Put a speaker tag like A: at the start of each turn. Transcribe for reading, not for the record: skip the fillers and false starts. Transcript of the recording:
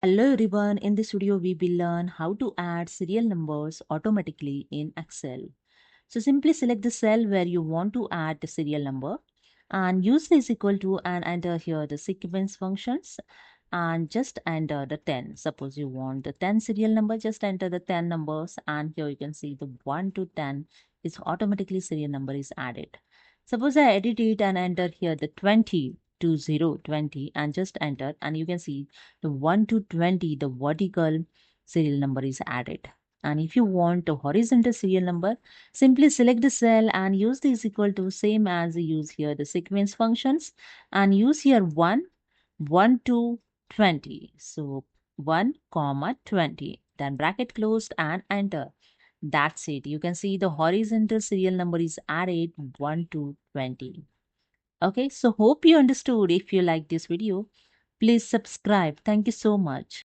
A: Hello everyone, in this video we will learn how to add serial numbers automatically in Excel. So simply select the cell where you want to add the serial number and use this equal to and enter here the sequence functions and just enter the 10. Suppose you want the 10 serial number, just enter the 10 numbers and here you can see the 1 to 10 is automatically serial number is added. Suppose I edit it and enter here the 20 to 0, 20 and just enter and you can see the 1 to 20, the vertical serial number is added. And if you want a horizontal serial number, simply select the cell and use this equal to same as you use here the sequence functions and use here 1 to 20. So 1 comma 20, then bracket closed and enter. That's it. You can see the horizontal serial number is added 1 to 20. Okay, so hope you understood. If you like this video, please subscribe. Thank you so much.